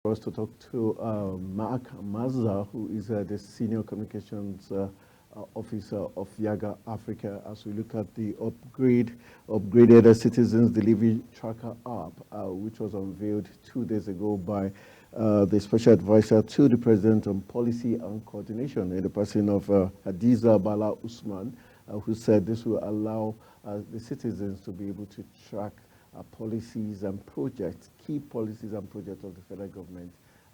for us to talk to Mark Amaza, who is the Senior Communications Officer of Yaga Africa, as we look at the upgraded Citizens Delivery Tracker app, which was unveiled 2 days ago by the Special Advisor to the President on Policy and Coordination, in the person of Hadiza Bala Usman, who said this will allow the citizens to be able to track policies and projects, key policies and projects of the federal government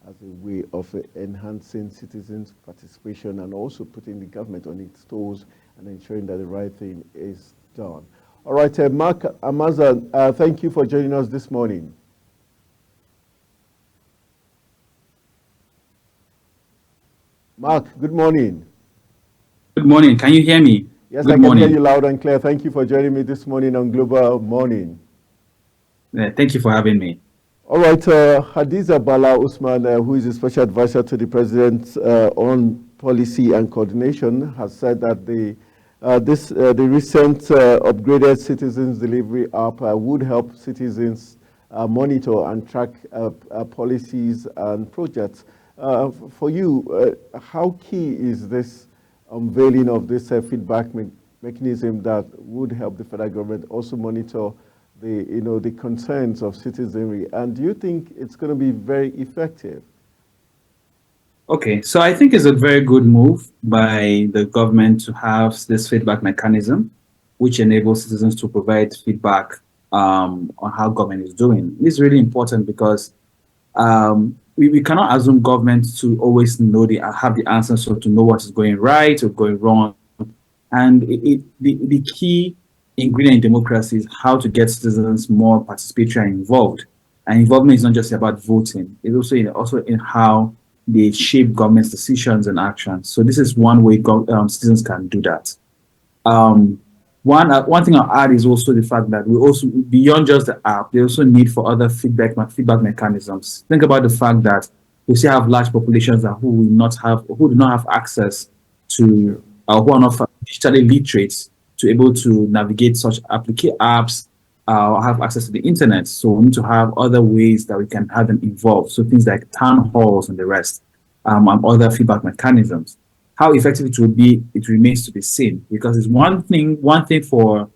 as a way of enhancing citizens' participation and also putting the government on its toes and ensuring that the right thing is done. All right, Mark Amaza, thank you for joining us this morning. Mark, good morning. Good morning. Can you hear me? Yes, I Good can hear you morning. loud and clear. Thank you for joining me this morning on Global Morning. Thank you for having me. All right, Hadiza Bala Usman, who is a special advisor to the president on policy and coordination, has said that the recent upgraded citizens delivery app would help citizens monitor and track policies and projects. For you, how key is this unveiling of this feedback mechanism that would help the federal government also monitor the concerns of citizenry, and do you think it's going to be very effective? Okay, so I think it's a very good move by the government to have this feedback mechanism, which enables citizens to provide feedback on how government is doing. This is really important because we cannot assume government to always know have the answers or to know what is going right or going wrong. And the key ingredient in democracy is how to get citizens more participatory and involved. And involvement is not just about voting; it's also in how they shape government's decisions and actions. So this is one way citizens can do that. Um, one thing I'll add is also the fact that we also, beyond just the app, they also need for other feedback mechanisms. Think about the fact that we still have large populations that who do not have access to, who are not digitally literate to able to navigate such apps, or have access to the internet. So we need to have other ways that we can have them involved. So things like town halls and the rest, and other feedback mechanisms. How effective it will be, it remains to be seen, because it's one thing for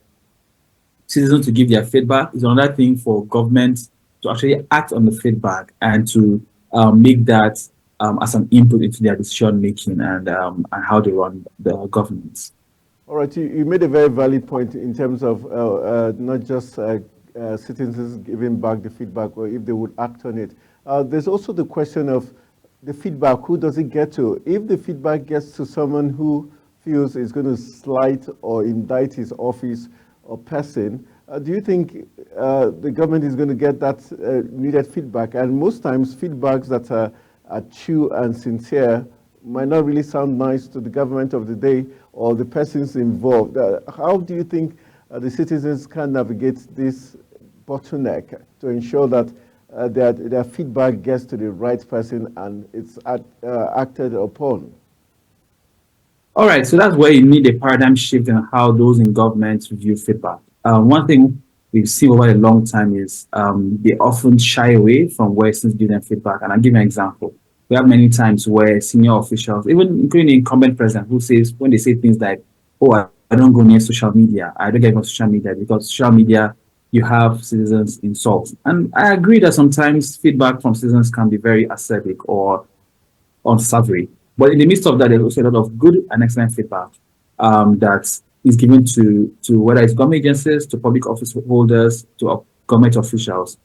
citizens to give their feedback, is another thing for government to actually act on the feedback and to make that as an input into their decision making and how they run the governments. All right, you made a very valid point in terms of not just citizens giving back the feedback or if they would act on it. There's also the question of the feedback, who does it get to? If the feedback gets to someone who feels is going to slight or indict his office or person, do you think the government is going to get that needed feedback? And most times, feedbacks that are true and sincere might not really sound nice to the government of the day or the persons involved. How do you think the citizens can navigate this bottleneck to ensure that their feedback gets to the right person and it's acted upon? All right, so that's where you need a paradigm shift in how those in government view feedback. One thing we've seen over a long time is they often shy away from where citizens give them feedback. And I'll give you an example. We have many times where senior officials, even including the incumbent president, who says, when they say things like, oh, I don't go near social media, I don't get on social media, because social media, you have citizens insult. And I agree that sometimes feedback from citizens can be very acerbic or unsavory. But in the midst of that, there's also a lot of good and excellent feedback that is given to whether it's government agencies, to public office holders, to government officials.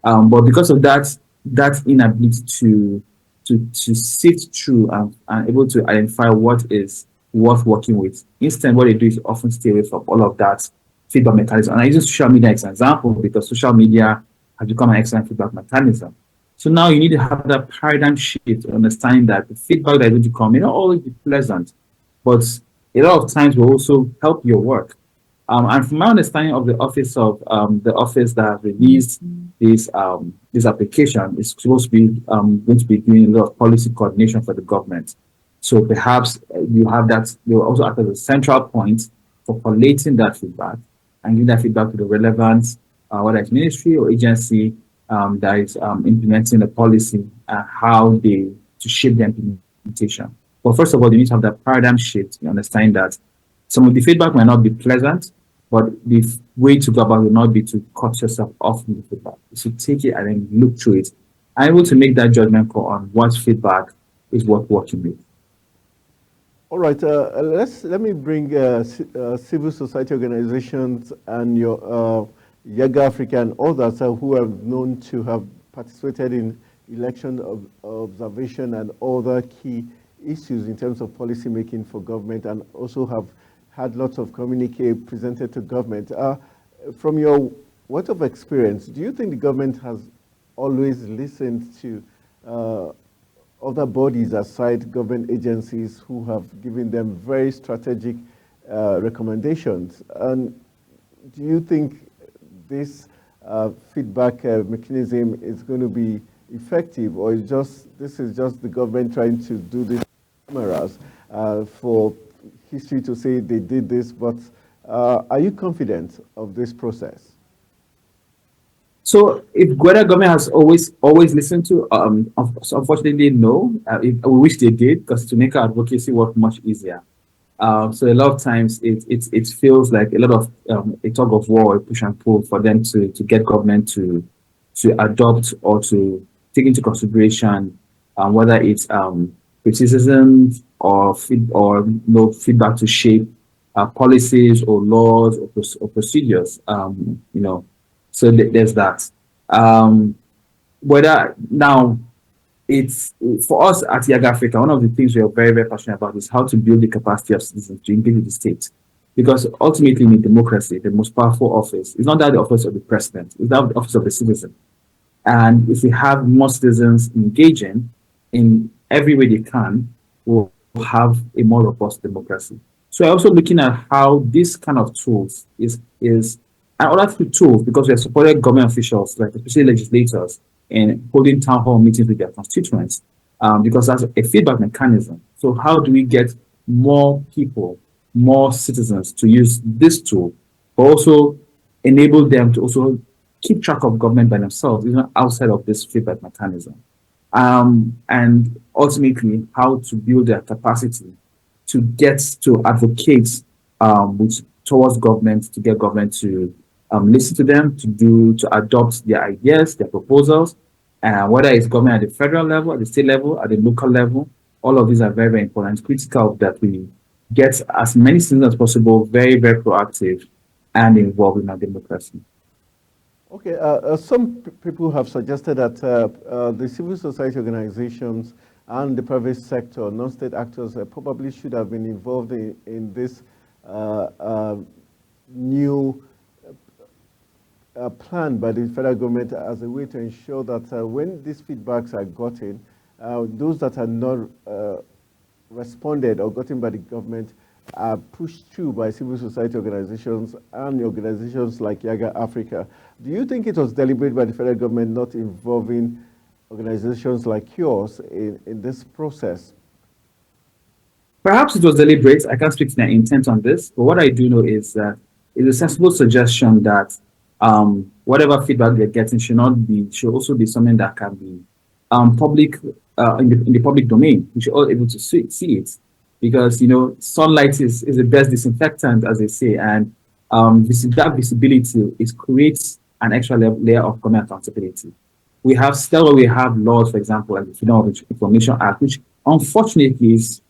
But because of that inability to sift through and able to identify what is worth working with. Instead, what they do is often stay away from all of that feedback mechanism. And I use social media as an example because social media has become an excellent feedback mechanism. So now you need to have that paradigm shift, understanding that the feedback that is going to come may not always be pleasant, but a lot of times will also help your work. And from my understanding of the office that released this application, is supposed to be going to be doing a lot of policy coordination for the government. So perhaps you have that. You will also act as a central point for collating that feedback and giving that feedback to the relevant, whether it's ministry or agency, that is implementing the policy and how they to shape the implementation. But first of all, you need to have that paradigm shift. You understand that some of the feedback might not be pleasant, but the way to go about it will not be to cut yourself off from the feedback. You should take it and then look through it, and able to make that judgment call on what feedback is worth working with. All right, let me bring civil society organizations and your Yaga Africa and others who are known to have participated in election observation and other key issues in terms of policy making for government, and also have had lots of communique presented to government. From your what of experience, do you think the government has always listened to other bodies aside government agencies who have given them very strategic recommendations? And do you think this feedback mechanism is going to be effective, or is this is just the government trying to do this cameras for history to say they did this? But are you confident of this process? So, if whether government has always listened to, unfortunately, no. We wish they did, because to make our advocacy work much easier. So a lot of times it feels like a lot of a tug of war, a push and pull for them to get government to adopt or to take into consideration whether it's criticism or no feedback to shape policies or laws or procedures. So there's that. Whether now it's for us at Yaga Africa, one of the things we are very, very passionate about is how to build the capacity of citizens to engage with the state. Because ultimately, in a democracy, the most powerful office is not that the office of the president, it's that the office of the citizen. And if we have more citizens engaging in every way they can, we'll have a more robust democracy. So we're also looking at how this kind of tools is and other tools, because we have supported government officials, like especially legislators, in holding town hall meetings with their constituents, because that's a feedback mechanism. So how do we get more people, more citizens to use this tool, but also enable them to also keep track of government by themselves, even outside of this feedback mechanism? And ultimately, how to build their capacity to get to advocate towards government, to get government to listen to them, to adopt their ideas, their proposals, whether it's government at the federal level, at the state level, at the local level. All of these are very, very important. It's critical that we get as many citizens as possible very, very proactive and involved in our democracy. Okay, some people have suggested that the civil society organizations and the private sector, non-state actors, probably should have been involved in this new plan by the federal government as a way to ensure that when these feedbacks are gotten, those that are not responded or gotten by the government are pushed through by civil society organizations and organizations like Yaga Africa. Do you think it was deliberate by the federal government not involving organizations like yours in this process? Perhaps it was deliberate. I can't speak to their intent on this, but what I do know is that it's a sensible suggestion that whatever feedback they're getting should also be something that can be public in the public domain. We should all be able to see it, because sunlight is the best disinfectant, as they say, and that visibility creates an extra layer of government accountability. We have laws, for example, like the Freedom of Information Act, which unfortunately is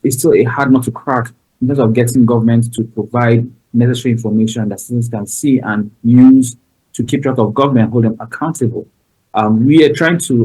still a hard nut to crack in terms of getting government to provide necessary information that citizens can see and use to keep track of government, hold them accountable. We are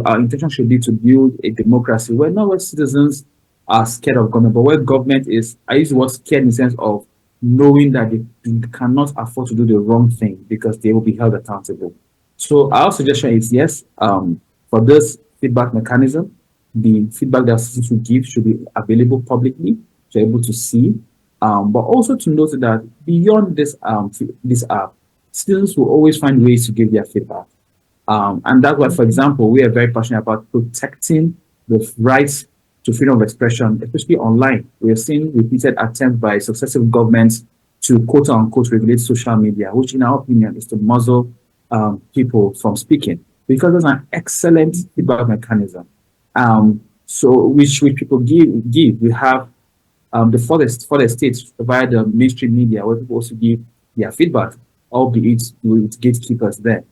our intention should be to build a democracy where not where citizens are scared of government, but where government is, I use the word scared in the sense of knowing that they cannot afford to do the wrong thing because they will be held accountable. So our suggestion is yes, for this feedback mechanism, the feedback that citizens will give should be available publicly to be able to see, but also to note that beyond this app, citizens will always find ways to give their feedback. And that's why, for example, we are very passionate about protecting the rights to freedom of expression, especially online. We have seen repeated attempts by successive governments to quote unquote regulate social media, which in our opinion is to muzzle people from speaking because there's an excellent feedback mechanism. So which people give. We have the for the states via the mainstream media where people also give their feedback, albeit with gatekeepers there.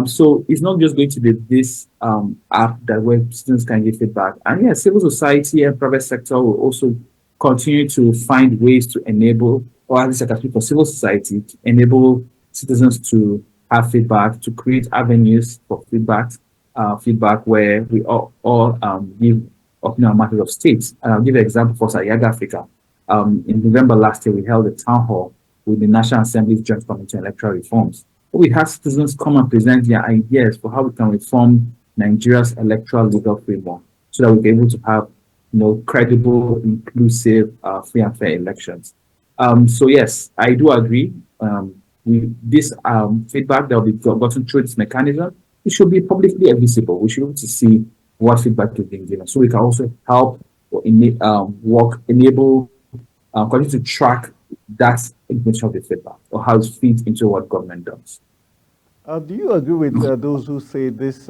So it's not just going to be this app that where students can give feedback. And yeah, civil society and private sector will also continue to find ways to enable, or at least I can speak for civil society, to enable citizens to have feedback, to create avenues for feedback where we all give opinion on matters of states. And I'll give you an example for Yaga Africa. In November last year, we held a town hall with the National Assembly's Joint Committee on Electoral Reforms. We had citizens come and present their ideas for how we can reform Nigeria's electoral legal framework so that we're able to have credible, inclusive, free and fair elections. So yes, I do agree. This feedback that will be gotten through this mechanism, it should be publicly visible. We should be able to see what feedback is being given, so we can also help or enable, continue to track that information of the feedback or how it fits into what government does. Do you agree with those who say this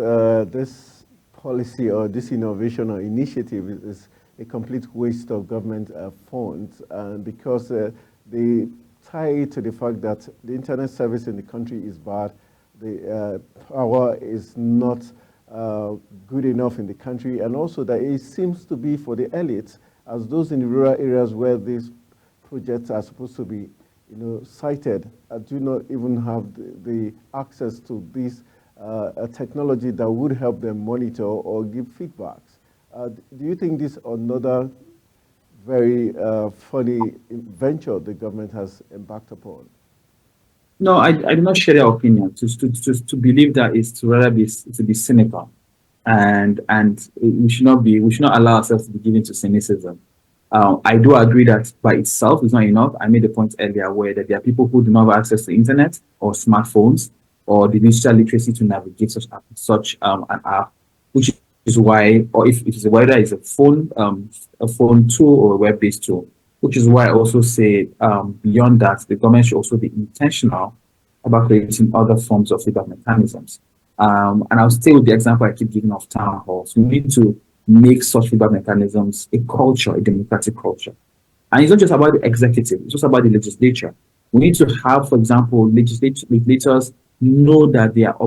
policy or this innovation or initiative is a complete waste of government funds, because they tie it to the fact that the internet service in the country is bad, the power is not good enough in the country, and also that it seems to be for the elites, as those in the rural areas where these projects are supposed to be sited, do not even have the access to this technology that would help them monitor or give feedbacks. Do you think this another very funny venture the government has embarked upon? No, I do not share their opinion. To believe that is to rather be to be cynical, and we should not allow ourselves to be given to cynicism. I do agree that by itself is not enough. I made the point earlier where that there are people who do not have access to internet or smartphones or the digital literacy to navigate such an app, which is why, or if it is whether it's a phone tool or a web-based tool, which is why I also say beyond that, the government should also be intentional about creating other forms of feedback mechanisms. And I'll stay with the example I keep giving of town halls. We need to make such feedback mechanisms a culture, a democratic culture. And it's not just about the executive, it's also about the legislature. We need to have, for example, legislators know that they are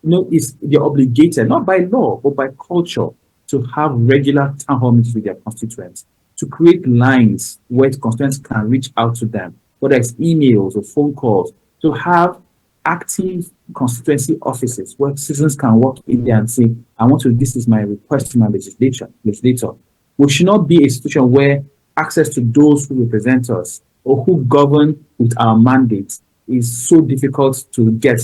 they're obligated, not by law, but by culture, to have regular town hall meetings with their constituents, to create lines where constituents can reach out to them, whether it's emails or phone calls, to have active constituency offices where citizens can walk in there and say, this is my request to my legislator. We should not be a situation where access to those who represent us or who govern with our mandates is so difficult to get,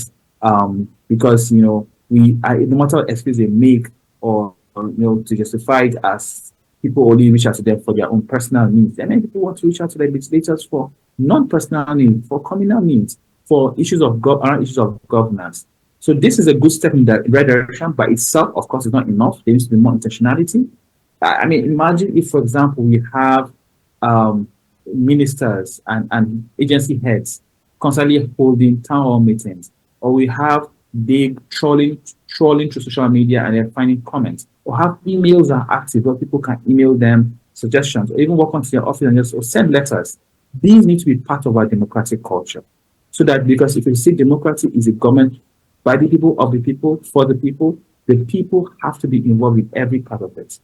because no matter what excuse they make or to justify it as people only reach out to them for their own personal needs. And then people want to reach out to their legislators for non-personal needs, for communal needs, for issues of governance. So this is a good step in the right direction. By itself, of course, is not enough. There needs to be more intentionality. I mean, imagine if, for example, we have ministers and agency heads constantly holding town hall meetings, or we have big trolling through social media and they're finding comments, or have emails that are active where people can email them suggestions, or even walk onto their office and just or send letters. These need to be part of our democratic culture. So that, because if you see democracy is a government by the people, of the people, for the people have to be involved with every part of it.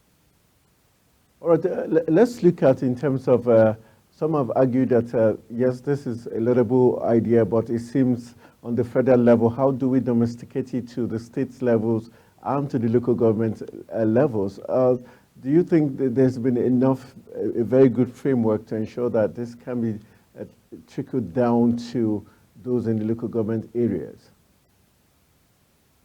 All right, let's look at in terms of, some have argued that, yes, this is a laudable idea, but it seems on the federal level, how do we domesticate it to the state levels and to the local government levels? Do you think that there's been enough, a very good framework to ensure that this can be trickled down to those in the local government areas?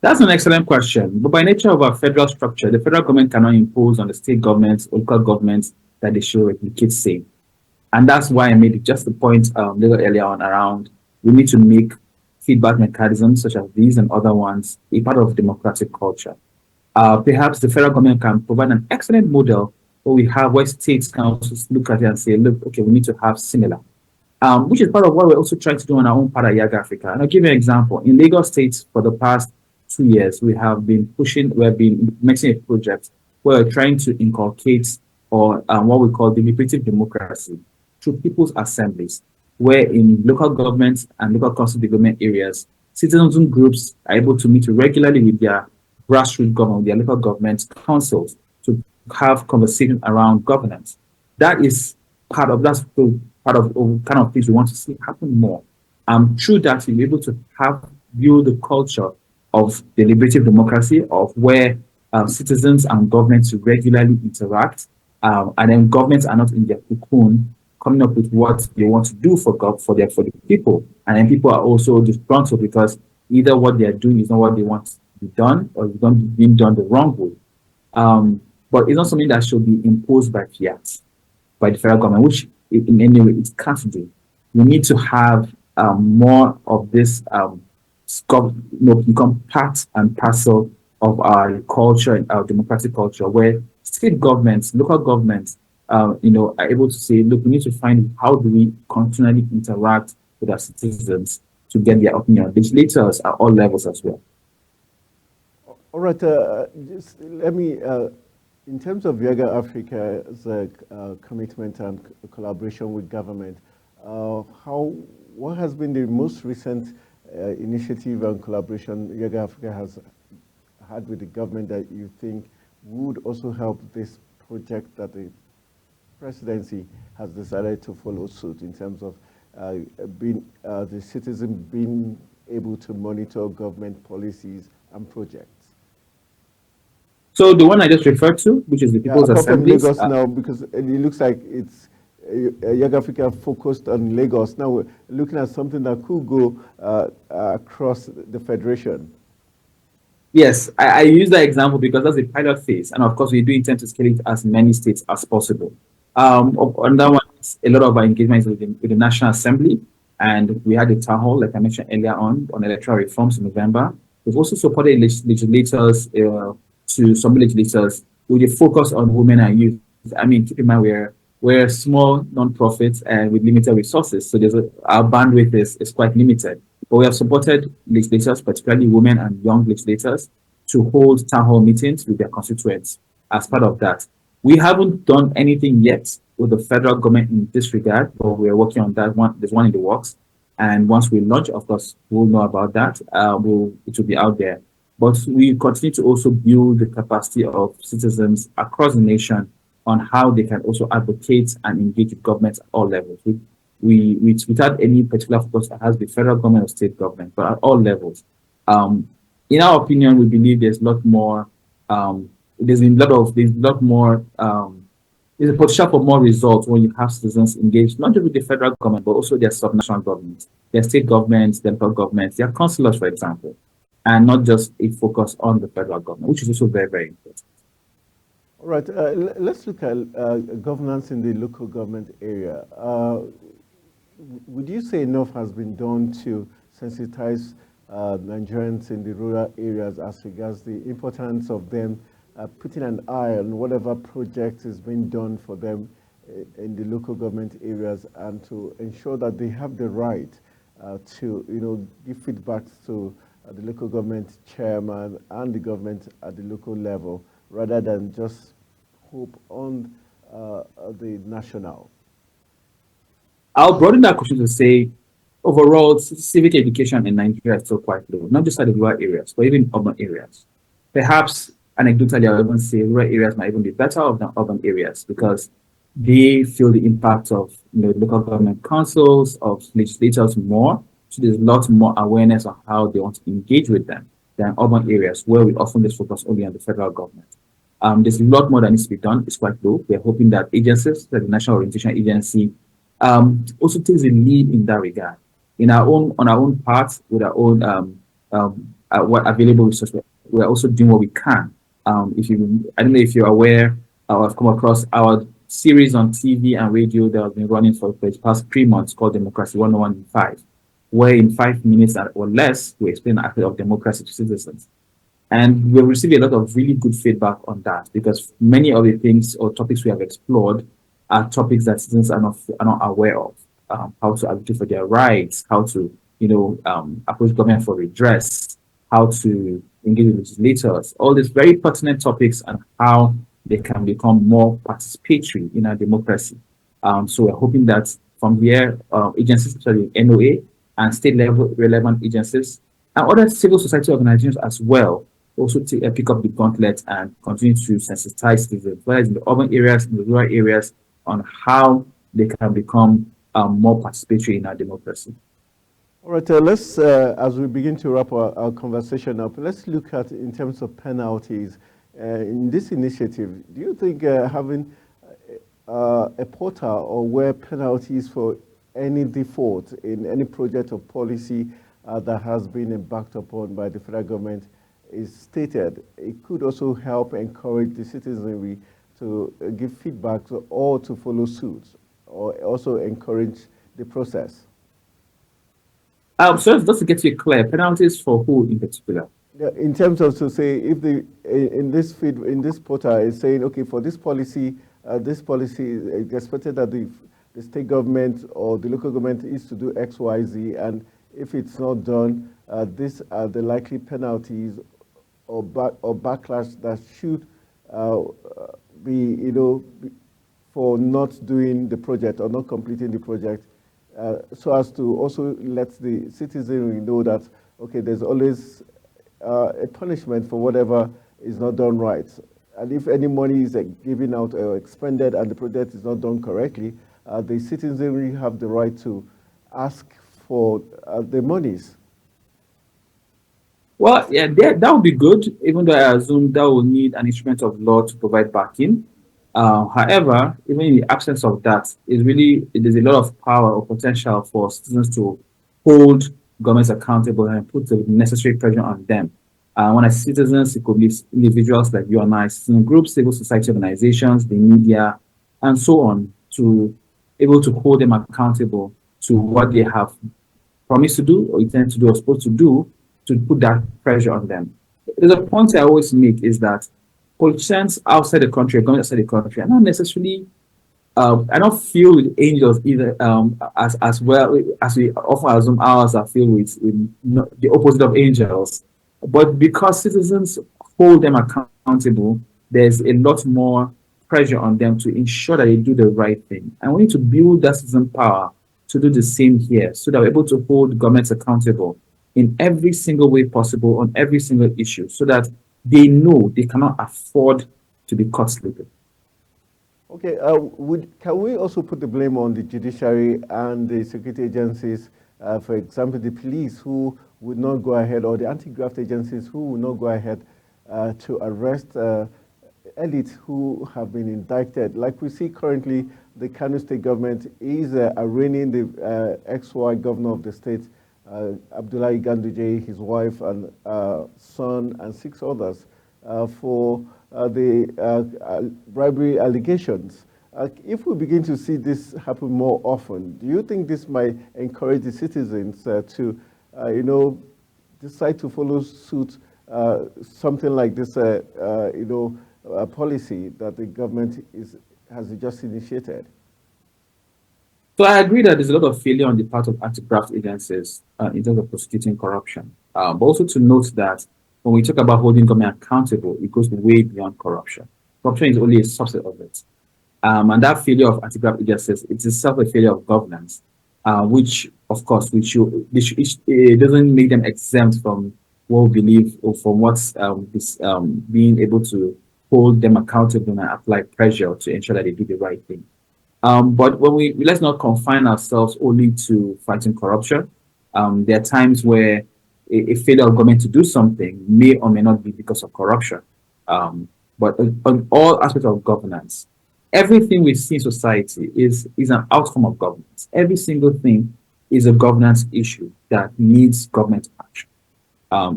That's an excellent question. But by nature of our federal structure, the federal government cannot impose on the state governments, local governments, that they should replicate same. And that's why I made just the point a little earlier on around we need to make feedback mechanisms such as these and other ones a part of democratic culture. Perhaps the federal government can provide an excellent model where states can also look at it and say, look, okay, we need to have similar. which is part of what we're also trying to do on our own part at Yaga Africa. And I'll give you an example. In Lagos State, for the past 2 years, we've been implementing a project where we're trying to inculcate or what we call deliberative democracy through people's assemblies, where in local governments and local council development areas, citizen groups are able to meet regularly with their grassroots government, their local government councils to have conversations around governance. That is that's part of kind of things we want to see happen more. Through that, you'll be able to have build the culture of deliberative democracy, of where citizens and governments regularly interact, and then governments are not in their cocoon, coming up with what they want to do for the people, and then people are also disgruntled because either what they are doing is not what they want to be done, or it's being done the wrong way. But it's not something that should be imposed by fiat, by the federal government, which in any way it can't do. We need to have more of this become part and parcel of our culture and our democratic culture, where state governments, local governments, are able to say, look, we need to find how do we continually interact with our citizens to get their opinion. Legislators at all levels as well. All right, just let me, in terms of Yoga Africa's commitment and collaboration with government, what has been the most recent initiative and collaboration Yoga Africa has had with the government that you think would also help this project that the presidency has decided to follow suit in terms of the citizen being able to monitor government policies and projects? So the one I just referred to, which is the Yeah, People's apart from Assemblies, Lagos now, because it looks like it's Young Africa focused on Lagos. Now we're looking at something that could go across the federation. yes, I use that example because that's a pilot phase, and of course, we do intend to scale it as many states as possible. On that one, a lot of our engagement is with the National Assembly, and we had a town hall, like I mentioned earlier on electoral reforms in November. We've also supported legislators, to some legislators with a focus on women and youth. I mean, keep in mind we're a small non-profit and with limited resources, so our bandwidth is quite limited. But we have supported legislators, particularly women and young legislators, to hold town hall meetings with their constituents as part of that. We haven't done anything yet with the federal government in this regard, but we're working on that one. There's one in the works. And once we launch, of course, we'll know about that. It will be out there. But we continue to also build the capacity of citizens across the nation on how they can also advocate and engage with governments at all levels. Without any particular focus that has the federal government or state government, but at all levels. In our opinion, we believe there's a lot more. There's a lot more. There's a potential for more results when you have citizens engaged, not just with the federal government, but also their subnational governments, their state governments, their local governments, their councillors, for example, and not just a focus on the federal government, which is also very, very important. All right, let's look at governance in the local government area. Would you say enough has been done to sensitize Nigerians in the rural areas as regards the importance of them putting an eye on whatever project is being done for them in the local government areas, and to ensure that they have the right to give feedback to the local government chairman and the government at the local level, rather than just hope on the national? I'll broaden that question to say, overall, civic education in Nigeria is still quite low, not just at the rural areas, but even urban areas. Perhaps anecdotally, I would even say rural areas might even be better off than urban areas because they feel the impact of local government councils, of legislators more. So there's a lot more awareness on how they want to engage with them than urban areas where we often just focus only on the federal government. There's a lot more that needs to be done. It's quite low. We're hoping that agencies, like the National Orientation Agency, also takes the lead in that regard. On our own part, with our own what available resources, we're also doing what we can. I don't know if you're aware, or have come across our series on TV and radio that has been running for the past 3 months called Democracy 101 in 5, where in 5 minutes or less, we explain the aspect of democracy to citizens. And we've received a lot of really good feedback on that because many of the things or topics we have explored are topics that citizens are not aware of. how to advocate for their rights, how to, approach government for redress, how to engage with legislators, all these very pertinent topics and how they can become more participatory in our democracy. So we're hoping that from here, agencies such as the NOA and state level relevant agencies and other civil society organizations as well also pick up the gauntlet and continue to sensitize citizens, whether it's in the urban areas, in the rural areas, on how they can become more participatory in our democracy. All right, let's, as we begin to wrap our conversation up, let's look at in terms of penalties. In this initiative, do you think having a portal or where penalties for any default in any project or policy that has been embarked upon by the federal government is stated, it could also help encourage the citizenry to give feedback or to follow suit, or also encourage the process? So just to get you clear, penalties for who in particular? Yeah, in terms of, to say, if the in this feed in this portal is saying, okay, for this policy is expected that the state government or the local government is to do X, Y, Z, and if it's not done, these are the likely penalties or backlash that should uh, be, for not doing the project or not completing the project, so as to also let the citizenry know that, okay, there's always a punishment for whatever is not done right. And if any money is given out or expended and the project is not done correctly, the citizenry have the right to ask for the monies. Well, yeah, that would be good, even though I assume that will need an instrument of law to provide backing. However, even in the absence of that, there's a lot of power or potential for citizens to hold governments accountable and put the necessary pressure on them. When I say citizens, it could be individuals like you and I, citizen groups, civil society organizations, the media, and so on, to able to hold them accountable to what they have promised to do or intend to do or supposed to do, to put that pressure on them. There's a point I always make is that politicians outside the country, government outside the country, are not necessarily. I don't feel with angels either, as well as we often assume ours are filled with the opposite of angels. But because citizens hold them accountable, there's a lot more pressure on them to ensure that they do the right thing. And we need to build that citizen power to do the same here, so that we're able to hold governments accountable in every single way possible on every single issue, so that they know they cannot afford to be caught sleeping. Okay, can we also put the blame on the judiciary and the security agencies, for example, the police who would not go ahead, or the anti-graft agencies who would not go ahead to arrest elites who have been indicted? Like we see currently, the Kano state government is arraigning the ex-Y governor of the state, Abdullahi Ganduje, his wife and son, and 6 others for the bribery allegations. If we begin to see this happen more often, do you think this might encourage the citizens to, decide to follow suit, something like this, policy that the government has just initiated? So I agree that there's a lot of failure on the part of anti-graft agencies in terms of prosecuting corruption. But also to note that when we talk about holding government accountable, it goes way beyond corruption. Corruption is only a subset of it. And that failure of anti-graft agencies, it's itself a failure of governance, which, of course, it doesn't make them exempt from what we believe or from what's being able to hold them accountable and apply pressure to ensure that they do the right thing. But when let's not confine ourselves only to fighting corruption. There are times where a failure of government to do something may or may not be because of corruption. But on all aspects of governance, everything we see in society is an outcome of governance. Every single thing is a governance issue that needs government action.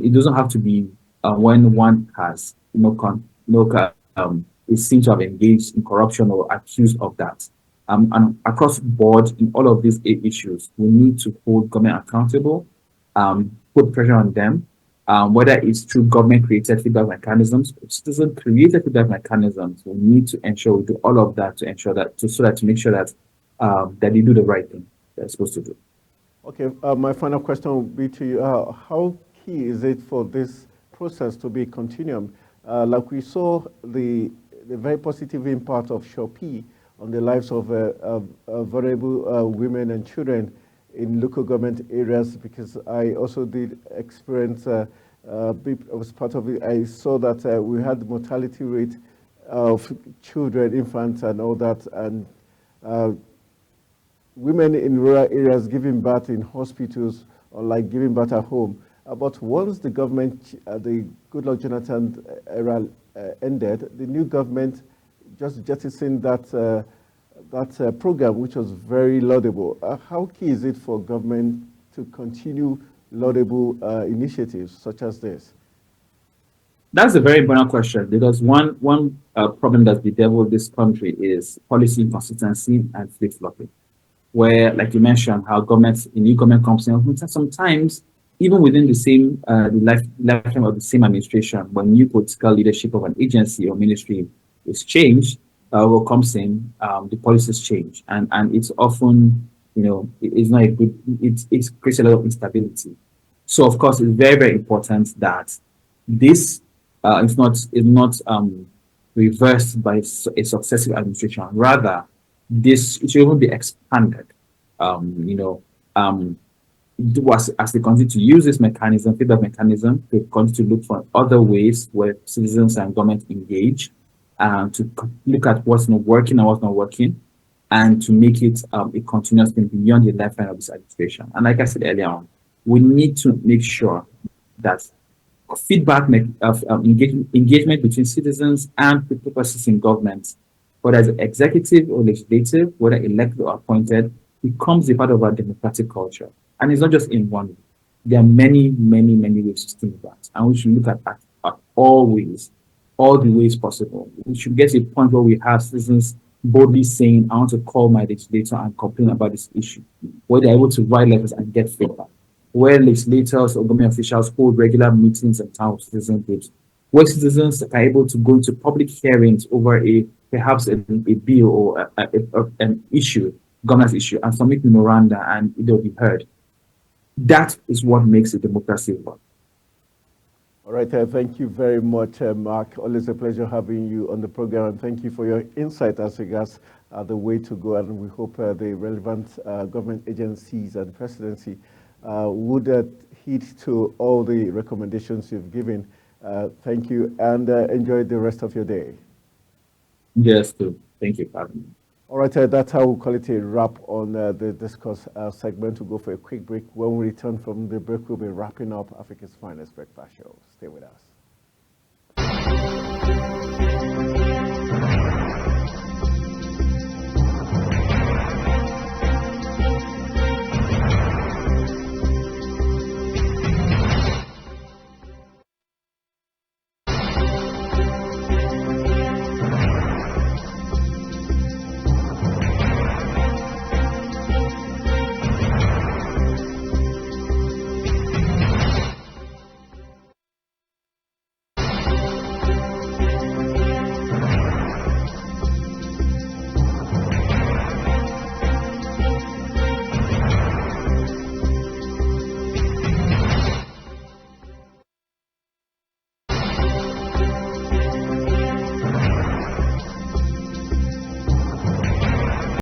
It doesn't have to be when one has is seen to have engaged in corruption or accused of that. And across the board, in all of these 8 issues, we need to hold government accountable, put pressure on them, whether it's through government-created feedback mechanisms or citizen-created feedback mechanisms. We need to ensure we do all of that to ensure that, so that to make sure that that they do the right thing. they're supposed to do. Okay, my final question would be to you. How key is it for this process to be continuum? Like we saw the very positive impact of Shopee on the lives of vulnerable women and children in local government areas, because I also did experience, I was part of it. I saw that we had mortality rate of children, infants, and all that, and uh, women in rural areas giving birth in hospitals or like giving birth at home. But once the government, the Goodluck Jonathan era ended, the new government just jettisoned that program, which was very laudable. How key is it for government to continue laudable initiatives such as this? That's a very important question because one problem that's bedeviled this country is policy inconsistency and flip flopping. Where, like you mentioned, how governments, a new government comes in, sometimes even within the same lifetime of the same administration, when new political leadership of an agency or ministry is changed, or comes in, the policies change, and it's often, it's not a good. It creates a lot of instability. So of course, it's very very important that this is not reversed by a successive administration. Rather, this it should even be expanded. Um, you know, um, as they continue to use this mechanism, feedback mechanism, they continue to look for other ways where citizens and government engage, to look at what's not working and what's not working, and to make it a continuous thing beyond the lifetime of this administration. And like I said earlier on, we need to make sure that engagement between citizens and the purposes in government, whether it's executive or legislative, whether elected or appointed, becomes a part of our democratic culture. And it's not just in one way. There are many, many, many ways to think that. And we should look at all ways, all the ways possible. We should get to a point where we have citizens boldly saying, I want to call my legislator and complain about this issue, where they're able to write letters and get feedback, where legislators or government officials hold regular meetings and town citizen groups, where citizens are able to go into public hearings over perhaps a bill or an issue, governance issue, and submit memoranda and it will be heard. That is what makes a democracy work. All right, thank you very much, Mark. Always a pleasure having you on the program, and thank you for your insight as regards the way to go. And we hope the relevant government agencies and presidency would heed to all the recommendations you've given. Thank you, and enjoy the rest of your day. Yes, too. Thank you for having me. All right, that's how we call it a wrap on the discourse segment. We'll go for a quick break. When we return from the break, we'll be wrapping up Africa's Finest Breakfast Show. Stay with us.